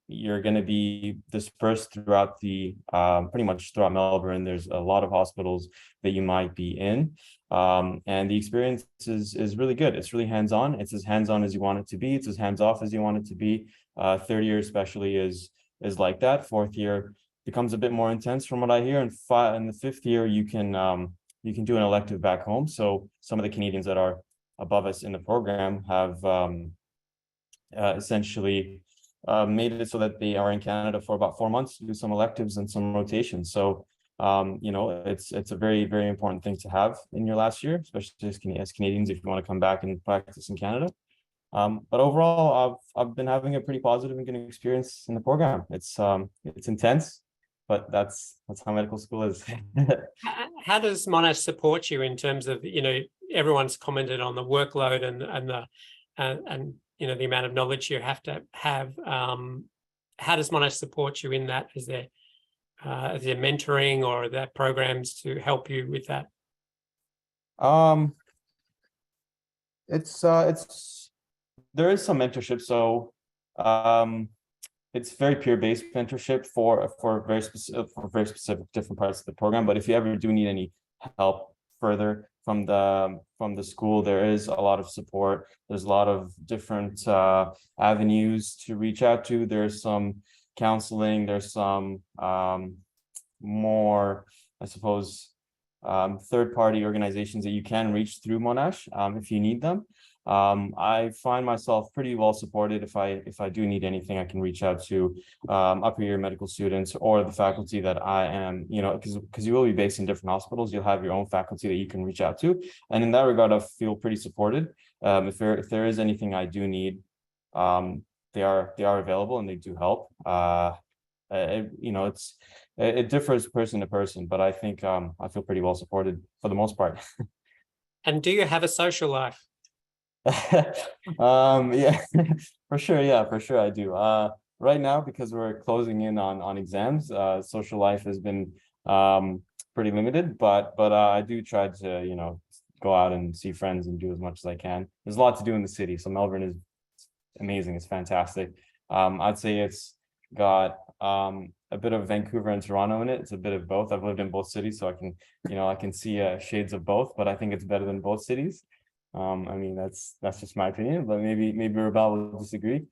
You're going to be dispersed throughout pretty much throughout Melbourne. There's a lot of hospitals that you might be in. And the experience is really good. It's really hands-on. It's as hands-on as you want it to be. It's as hands-off as you want it to be. Third year especially is like that. Fourth year becomes a bit more intense from what I hear. And in the 5th year, you can do an elective back home. So some of the Canadians that are above us in the program have essentially made it so that they are in Canada for about 4 months to do some electives and some rotations. So it's a very, very important thing to have in your last year, especially as Canadians, if you want to come back and practice in Canada. But overall, I've been having a pretty positive and good experience in the program. It's intense, but that's how medical school is. How does Monash support you in terms of, everyone's commented on the workload and the amount of knowledge you have to have. How does Monash support you in that? Is there mentoring or are there programs to help you with that? There is some mentorship. So it's very peer-based mentorship for very specific different parts of the program. But if you ever do need any help further from the school, there is a lot of support. There's a lot of different avenues to reach out to. There's some counseling, there's some more, I suppose, third-party organizations that you can reach through Monash if you need them. I find myself pretty well supported. If I do need anything, I can reach out to upper year medical students or the faculty that I am, because you will be based in different hospitals. You'll have your own faculty that you can reach out to, and in that regard, I feel pretty supported. If there is anything I do need, they are available and they do help. It differs person to person, but I think I feel pretty well supported for the most part. And do you have a social life? Yeah, for sure I do. Right now, because we're closing in on exams, social life has been pretty limited, but I do try to go out and see friends and do as much as I can. There's a lot to do in the city, so Melbourne is amazing. It's fantastic. I'd say it's got a bit of Vancouver and Toronto in it. It's a bit of both. I've lived in both cities, so I can see shades of both, but I think it's better than both cities. I mean, that's just my opinion, but maybe Rebel will disagree.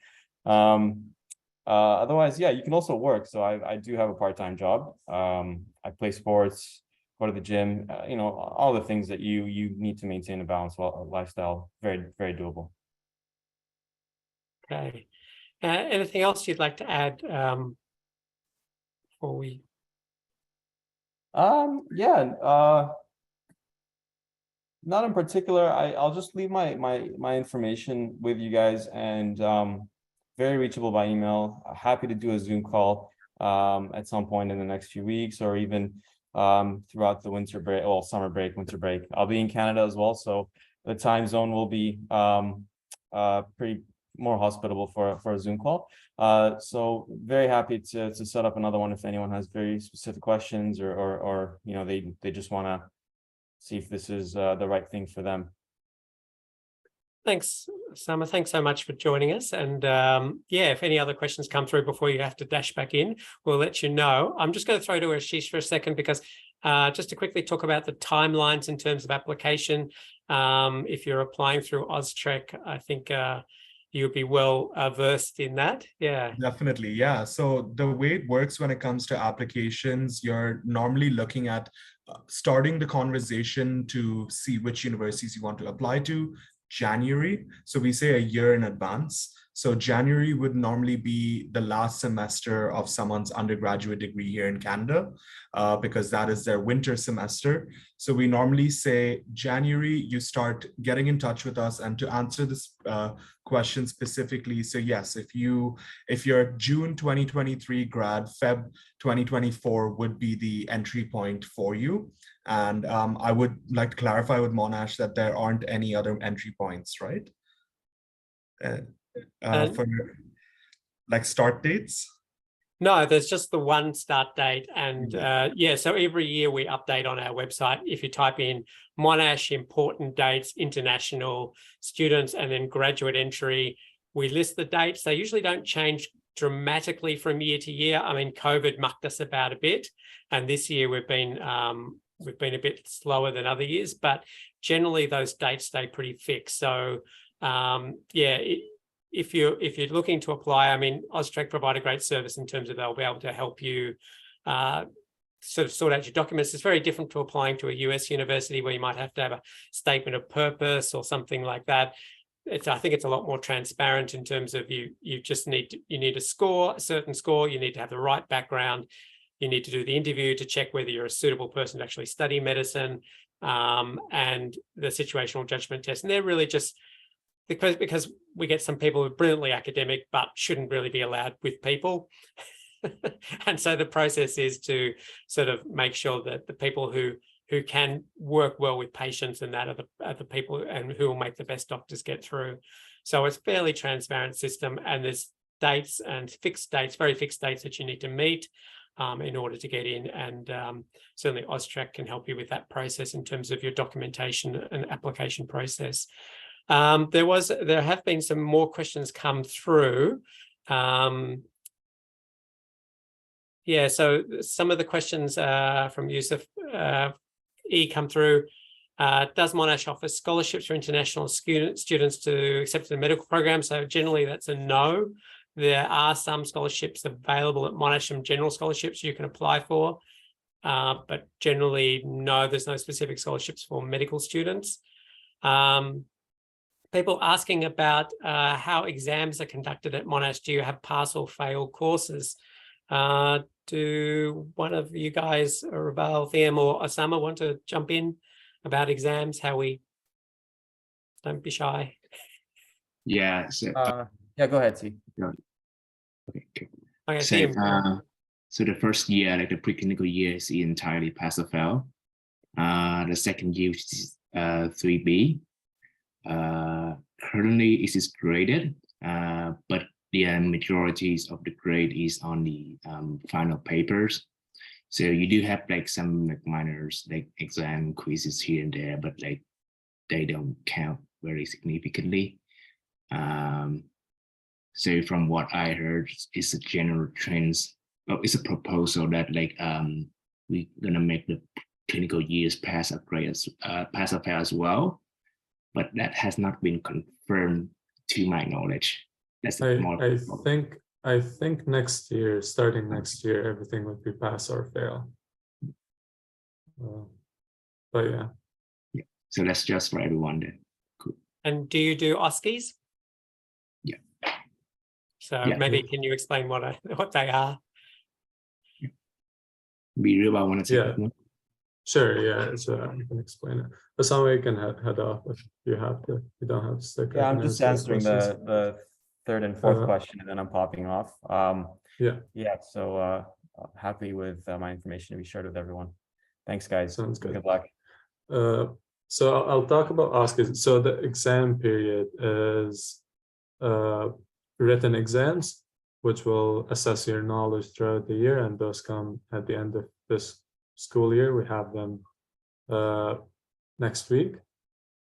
Otherwise, yeah, you can also work. So I do have a part-time job. I play sports, go to the gym, all the things that you need to maintain a balanced lifestyle. Very, very doable. Okay. Anything else you'd like to add before we? Not in particular. I'll just leave my information with you guys, and very reachable by email. Happy to do a Zoom call at some point in the next few weeks, or even throughout the winter break, summer break, winter break. I'll be in Canada as well, so the time zone will be pretty more hospitable for a Zoom call. So very happy to set up another one if anyone has very specific questions, or they just want to see if this is the right thing for them. Thanks, Sama. Thanks so much for joining us. And if any other questions come through before you have to dash back in, we'll let you know. I'm just going to throw to Ashish for a second, because just to quickly talk about the timelines in terms of application. If you're applying through Austrec, I think you'll be well versed in that. Yeah, definitely. Yeah. So the way it works when it comes to applications, you're normally looking at starting the conversation to see which universities you want to apply to January. So we say a year in advance. So January would normally be the last semester of someone's undergraduate degree here in Canada, because that is their winter semester. So we normally say January, you start getting in touch with us. And to answer this question specifically, so yes, if you're June 2023 grad, Feb 2024 would be the entry point for you. And I would like to clarify with Monash that there aren't any other entry points, right? For like start dates? No, there's just the one start date. And so every year we update on our website. If you type in Monash important dates, international students, and then graduate entry, we list the dates. They usually don't change dramatically from year to year. I mean, COVID mucked us about a bit, and this year we've been a bit slower than other years, but generally those dates stay pretty fixed. So if you're looking to apply, I mean, Austrec provide a great service in terms of they'll be able to help you sort of sort out your documents. It's very different to applying to a US university where you might have to have a statement of purpose or something like that. I think it's a lot more transparent in terms of you need a score, a certain score, you need to have the right background, you need to do the interview to check whether you're a suitable person to actually study medicine, and the situational judgment test. And they're really just because we get some people who are brilliantly academic but shouldn't really be allowed with people. And so the process is to sort of make sure that the people who can work well with patients and that are the people and who will make the best doctors get through. So it's a fairly transparent system, and there's dates and fixed dates, very fixed dates that you need to meet in order to get in. And certainly Austrec can help you with that process in terms of your documentation and application process. There have been some more questions come through. So some of the questions from Yusuf E come through. Does Monash offer scholarships for international students to accept the medical program? So generally that's a no. There are some scholarships available at Monash, and general scholarships you can apply for. But generally, no, there's no specific scholarships for medical students. People asking about how exams are conducted at Monash. Do you have pass or fail courses? Do one of you guys, Raval, Thiam or Osama, want to jump in about exams? How we don't be shy. Yeah. So, Yeah, go ahead, T. okay. Okay, So, Thiam. so the first year, like the preclinical year, is entirely pass or fail. The second year, which is 3B. Currently, it is graded, but the majorities of the grade is on the final papers. So you do have like some like minors, like exam quizzes here and there, but like they don't count very significantly. So from what I heard, it's a general trends. Oh, it's a proposal that like we're gonna make the clinical years pass or fail as well, but that has not been confirmed to my knowledge. That's more. I think next year, starting next year, everything would be pass or fail. But yeah. So that's just for everyone then. Cool. And do you do OSCEs? Yeah. So yeah. maybe can you explain what they are? Be real about one. Yeah. Sure. Yeah. So you can explain it. But some way you can head off if you have to. You don't have to stick. Yeah, I'm just answering the third and fourth question, and then I'm popping off. Yeah. So happy with my information to be shared with everyone. Thanks, guys. Sounds good. Good luck. So I'll talk about OSCE. So the exam period is written exams, which will assess your knowledge throughout the year, and those come at the end of this school year. We have them next week,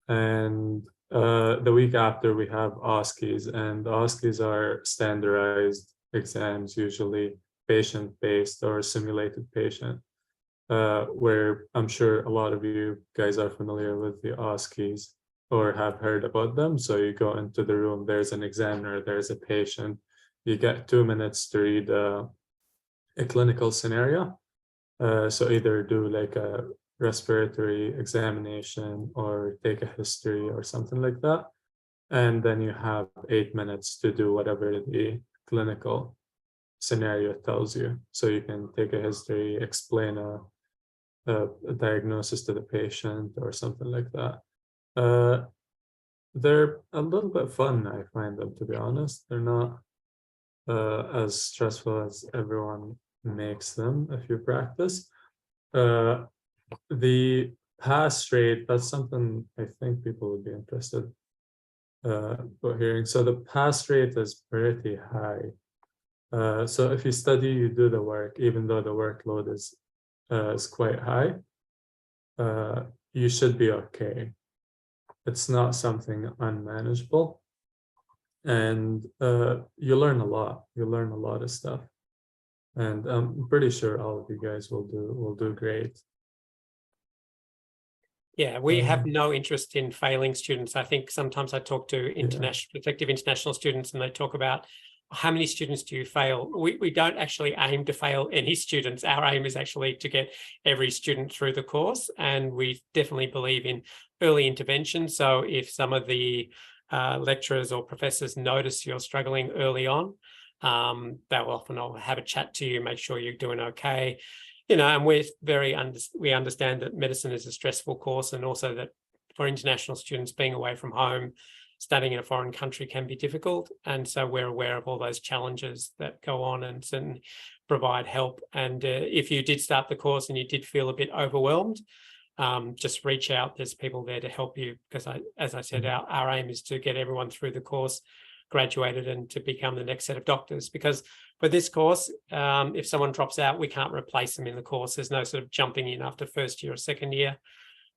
and the week after we have OSCEs, and the OSCEs are standardized exams, usually patient-based or simulated patient, where I'm sure a lot of you guys are familiar with the OSCEs or have heard about them. So you go into the room, there's an examiner, there's a patient, you get 2 minutes to read a clinical scenario. So either do like a respiratory examination or take a history or something like that. And then you have 8 minutes to do whatever the clinical scenario tells you. So you can take a history, explain a diagnosis to the patient or something like that. They're a little bit fun, I find them, to be honest. They're not as stressful as everyone makes them if you practice. The pass rate, that's something I think people would be interested about hearing. So the pass rate is pretty high. So if you study, you do the work, even though the workload is quite high, you should be okay. It's not something unmanageable, and you learn a lot. You learn a lot of stuff, and I'm pretty sure all of you guys will do great. Yeah, we have no interest in failing students. I think sometimes I talk to prospective international students, and they talk about how many students do you fail? We don't actually aim to fail any students. Our aim is actually to get every student through the course, and we definitely believe in early intervention. So if some of the lecturers or professors notice you're struggling early on, they'll often have a chat to you, make sure you're doing okay. You know, and we understand that medicine is a stressful course, and also that for international students being away from home, studying in a foreign country can be difficult. And so we're aware of all those challenges that go on and certainly provide help. And if you did start the course and you did feel a bit overwhelmed, just reach out. There's people there to help you, because as I said, our aim is to get everyone through the course, graduated, and to become the next set of doctors. Because for this course, if someone drops out, we can't replace them in the course. There's no sort of jumping in after first year or second year.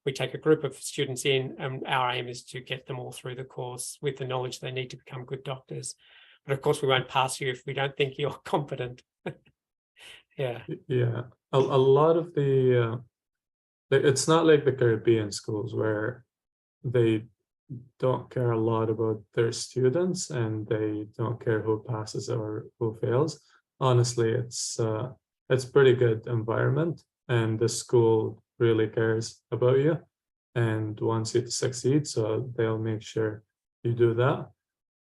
We take a group of students in, and our aim is to get them all through the course with the knowledge they need to become good doctors. But of course, we won't pass you if we don't think you're competent. Yeah. A lot of the it's not like the Caribbean schools where they don't care a lot about their students and they don't care who passes or who fails. Honestly, it's pretty good environment, and the school really cares about you and wants you to succeed, so they'll make sure you do that.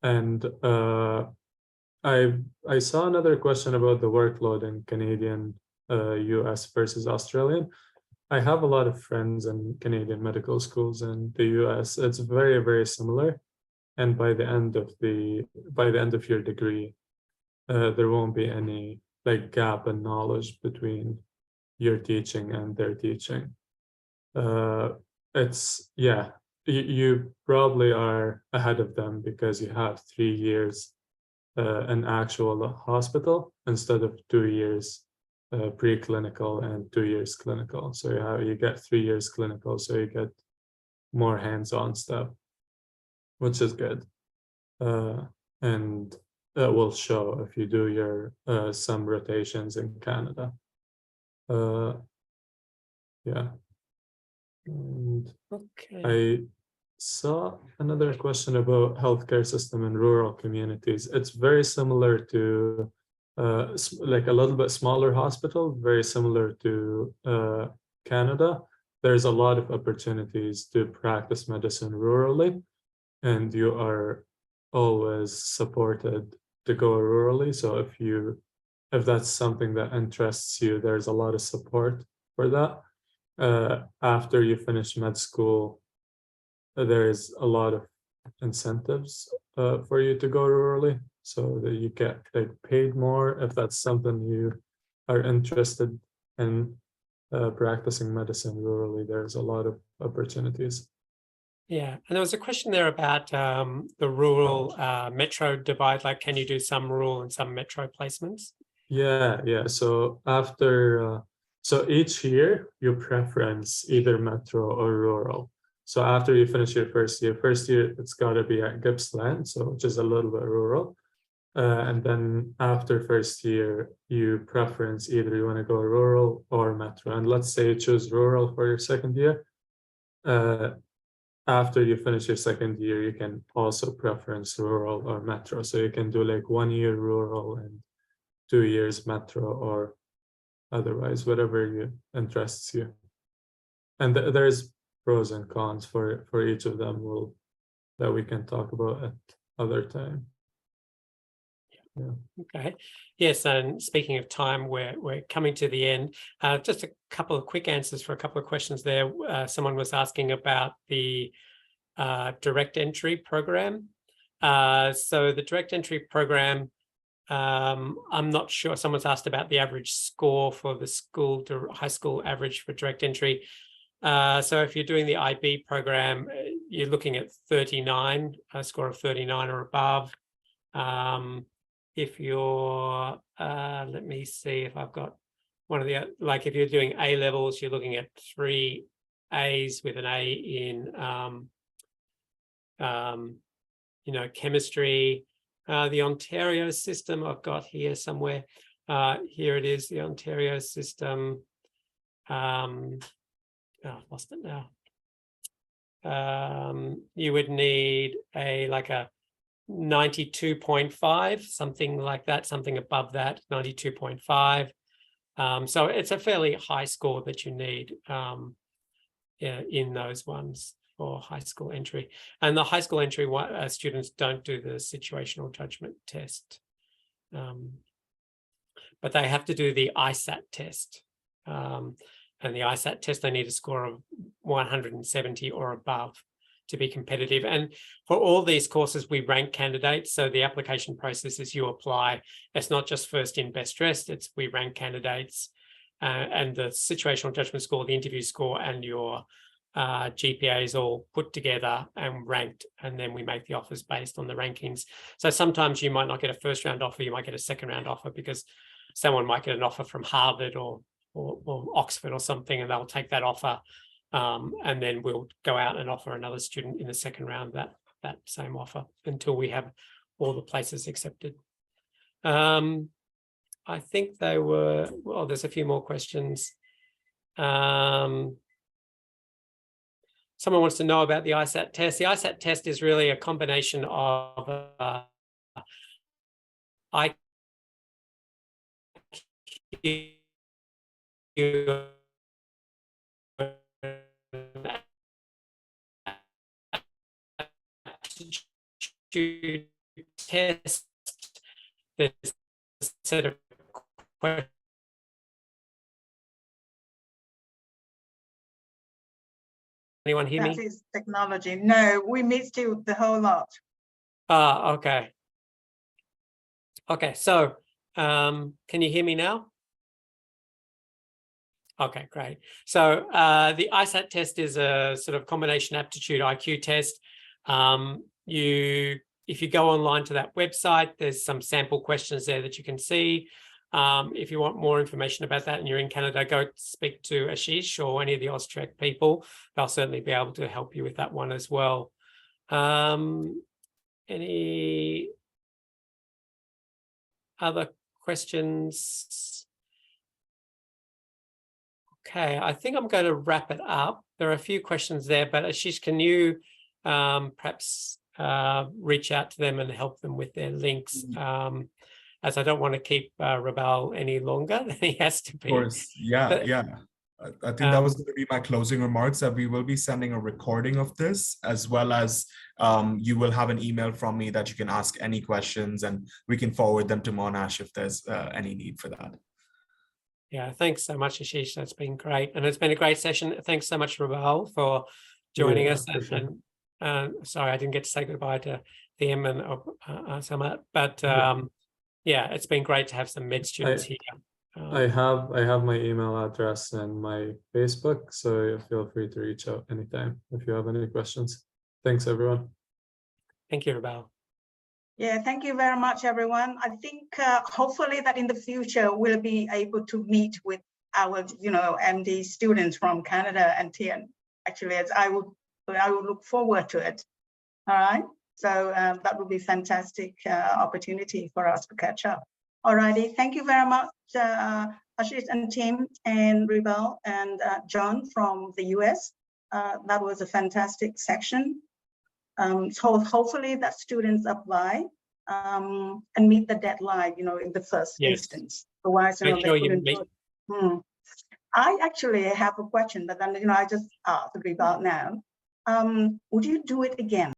And I saw another question about the workload in Canadian, US versus Australian. I have a lot of friends in Canadian medical schools in the US. It's very, very similar. And by the end of your degree, there won't be any like gap in knowledge between your teaching and their teaching. You probably are ahead of them because you have 3 years in actual hospital instead of 2 years preclinical and 2 years clinical. So you get 3 years clinical, so you get more hands-on stuff, which is good. And that will show if you do your some rotations in Canada. Yeah. And Okay. I saw another question about healthcare system in rural communities. It's very similar to like a little bit smaller hospital, very similar to Canada. There's a lot of opportunities to practice medicine rurally, and you are always supported to go rurally. So if that's something that interests you, there's a lot of support for that. After you finish med school, there is a lot of incentives for you to go rurally, so that you get like paid more if that's something you are interested in. Practicing medicine rurally, there's a lot of opportunities. Yeah, and there was a question there about the rural metro divide, like can you do some rural and some metro placements? Yeah. So so each year you preference either metro or rural. So after you finish your first year it's got to be at Gippsland, so which is a little bit rural. And then after first year, you preference either you want to go rural or metro. And let's say you choose rural for your second year. After you finish your second year, you can also preference rural or metro. So you can do like 1 year rural and 2 years metro, or otherwise, whatever interests you. And there's pros and cons for each of them that we can talk about at other time. Yeah. Okay. Yes, and speaking of time, we're coming to the end. Just a couple of quick answers for a couple of questions there. Someone was asking about the direct entry program. So the direct entry program, I'm not sure. Someone's asked about the average score for the high school average for direct entry. So if you're doing the IB program, you're looking at 39, a score of 39 or above. If you're, let me see if I've got one of the, like if you're doing A levels, you're looking at 3 A's with an A in, chemistry. The Ontario system I've got here somewhere. Here it is, the Ontario system. I've lost it now. You would need a 92.5, something like that, something above that, 92.5. So it's a fairly high score that you need in those ones for high school entry. And the high school entry students don't do the situational judgment test, but they have to do the ISAT test. And the ISAT test, they need a score of 170 or above to be competitive. And for all these courses, we rank candidates. So the application process is you apply. It's not just first in, best dressed. It's we rank candidates, and the situational judgment score, the interview score, and your GPA is all put together and ranked. And then we make the offers based on the rankings. So sometimes you might not get a first round offer. You might get a second round offer because someone might get an offer from Harvard or Oxford or something, and they'll take that offer. And then we'll go out and offer another student in the second round that same offer until we have all the places accepted. I think they were, well, there's a few more questions. someone wants to know about the ISAT test. The ISAT test is really a combination of IQ aptitude test. There's a set of questions. Anyone hear me? That is technology. No, we missed you the whole lot. Okay. Okay, so can you hear me now? Okay, great. So the ISAT test is a sort of combination aptitude IQ test. If you go online to that website, there's some sample questions there that you can see. If you want more information about that and you're in Canada, go speak to Ashish or any of the Austrec people. They'll certainly be able to help you with that one as well. Any other questions? Okay, I think I'm going to wrap it up. There are a few questions there, but Ashish, can you perhaps reach out to them and help them with their links? As I don't want to keep Rabal any longer than he has to be. Of course, yeah. I think that was going to be my closing remarks, that we will be sending a recording of this, as well as you will have an email from me that you can ask any questions, and we can forward them to Monash if there's any need for that. Yeah, thanks so much, Ashish. That's been great. And it's been a great session. Thanks so much, Rabal, for joining us. And sorry, I didn't get to say goodbye to them and Samat, but yeah, it's been great to have some med students here. I have my email address and my Facebook, so feel free to reach out anytime if you have any questions. Thanks, everyone. Thank you, Rabal. Yeah, thank you very much, everyone. I think hopefully that in the future we'll be able to meet with our, MD students from Canada and TN. Actually, as I would look forward to it. All right. So that would be fantastic opportunity for us to catch up. Alrighty, thank you very much, Ashish and Tim and Rabal and John from the US. That was a fantastic section. So hopefully that students apply and meet the deadline, in the first instance. Otherwise, they couldn't do it. I actually have a question, but then, I just asked Rabal now. Would you do it again?